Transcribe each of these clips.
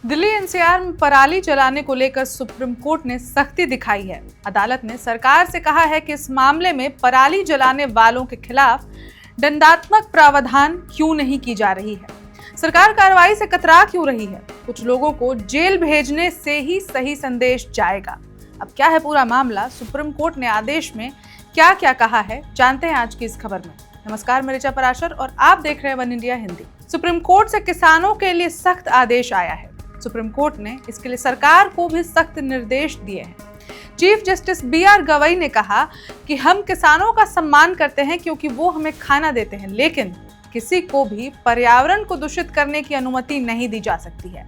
Delhi NCR में पराली जलाने को लेकर सुप्रीम कोर्ट ने सख्ती दिखाई है। अदालत ने सरकार से कहा है कि इस मामले में पराली जलाने वालों के खिलाफ दंडात्मक प्रावधान क्यों नहीं की जा रही है। सरकार कार्रवाई से कतरा क्यों रही है। कुछ लोगों को जेल भेजने से ही सही संदेश जाएगा। अब क्या है पूरा मामला, सुप्रीम कोर्ट ने आदेश में क्या क्या कहा है, जानते हैं आज की इस खबर में। नमस्कार, मैं ऋचा पराशर और आप देख रहे हैं one India Hindi. Supreme court से किसानों के लिए सख्त आदेश आया है। सुप्रीम कोर्ट ने इसके लिए सरकार को भी सख्त निर्देश दिए हैं। चीफ जस्टिस BR गवई ने कहा कि हम किसानों का सम्मान करते हैं क्योंकि वो हमें खाना देते हैं, लेकिन किसी को भी पर्यावरण को दूषित करने की अनुमति नहीं दी जा सकती है।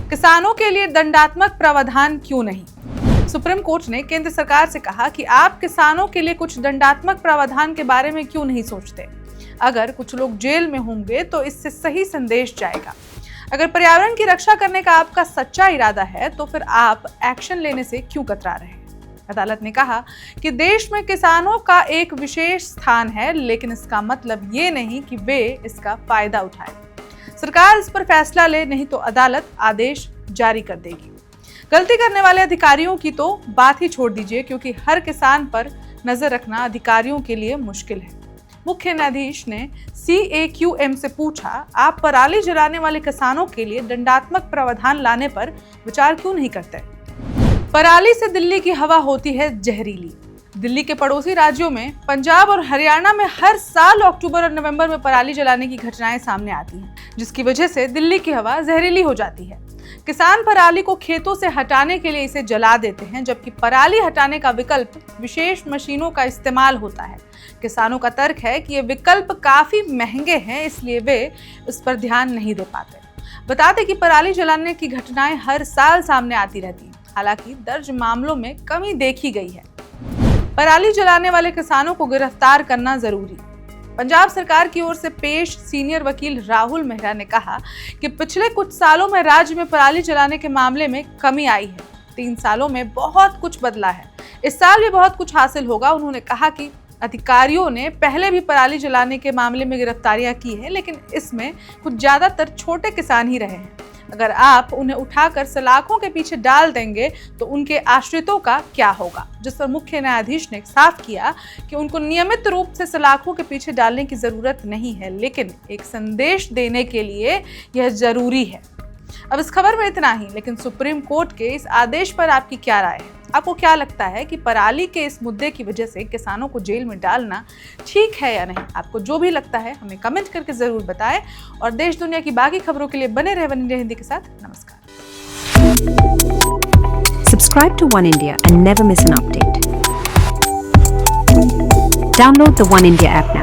किसानों के लिए दंडात्मक प्रावधान क्यों नहीं। सुप्रीम कोर्ट ने केंद्र सरकार से कहा कि आप किसानों के लिए कुछ दंडात्मक प्रावधान के बारे में क्यों नहीं सोचते। अगर कुछ लोग जेल में होंगे तो इससे सही संदेश जाएगा। अगर पर्यावरण की रक्षा करने का आपका सच्चा इरादा है तो फिर आप एक्शन लेने से क्यों कतरा रहे हैं। अदालत ने कहा कि देश में किसानों का एक विशेष स्थान है, लेकिन इसका मतलब ये नहीं कि वे इसका फायदा उठाएं। सरकार इस पर फैसला ले, नहीं तो अदालत आदेश जारी कर देगी। गलती करने वाले अधिकारियों की तो बात ही छोड़ दीजिए, क्योंकि हर किसान पर नजर रखना अधिकारियों के लिए मुश्किल है। मुख्य न्यायाधीश ने CAQM से पूछा, आप पराली जलाने वाले किसानों के लिए दंडात्मक प्रावधान लाने पर विचार क्यों नहीं करते। पराली से दिल्ली की हवा होती है जहरीली। दिल्ली के पड़ोसी राज्यों में पंजाब और हरियाणा में हर साल अक्टूबर और नवंबर में पराली जलाने की घटनाएं सामने आती हैं, जिसकी वजह से दिल्ली की हवा जहरीली हो जाती है। किसान पराली को खेतों से हटाने के लिए इसे जला देते हैं, जबकि पराली हटाने का विकल्प विशेष मशीनों का इस्तेमाल होता है। किसानों का तर्क है कि ये विकल्प काफी महंगे हैं, इसलिए वे इस पर ध्यान नहीं दे पाते। बता दें कि पराली जलाने की घटनाएं हर साल सामने आती रहती हैं, हालांकि दर्ज मामलों में कमी देखी गई है। पराली जलाने वाले किसानों को गिरफ्तार करना जरूरी। पंजाब सरकार की ओर से पेश सीनियर वकील राहुल मेहरा ने कहा कि पिछले कुछ सालों में राज्य में पराली जलाने के मामले में कमी आई है। 3 सालों में बहुत कुछ बदला है। इस साल भी बहुत कुछ हासिल होगा। उन्होंने कहा कि अधिकारियों ने पहले भी पराली जलाने के मामले में गिरफ्तारियां की हैं, लेकिन इसमें कुछ ज्यादातर छोटे किसान ही रहे हैं। अगर आप उन्हें उठाकर सलाखों के पीछे डाल देंगे तो उनके आश्रितों का क्या होगा, जिस पर मुख्य न्यायाधीश ने साफ किया कि उनको नियमित रूप से सलाखों के पीछे डालने की जरूरत नहीं है, लेकिन एक संदेश देने के लिए यह जरूरी है। अब इस खबर में इतना ही, लेकिन सुप्रीम कोर्ट के इस आदेश पर आपकी क्या राय है। आपको क्या लगता है कि पराली के इस मुद्दे की वजह से किसानों को जेल में डालना ठीक है या नहीं। आपको जो भी लगता है हमें कमेंट करके जरूर बताएं, और देश दुनिया की बाकी खबरों के लिए बने रहे वन इंडिया हिंदी के साथ। नमस्कार। Subscribe to One India and never miss an update. Download the One India app now.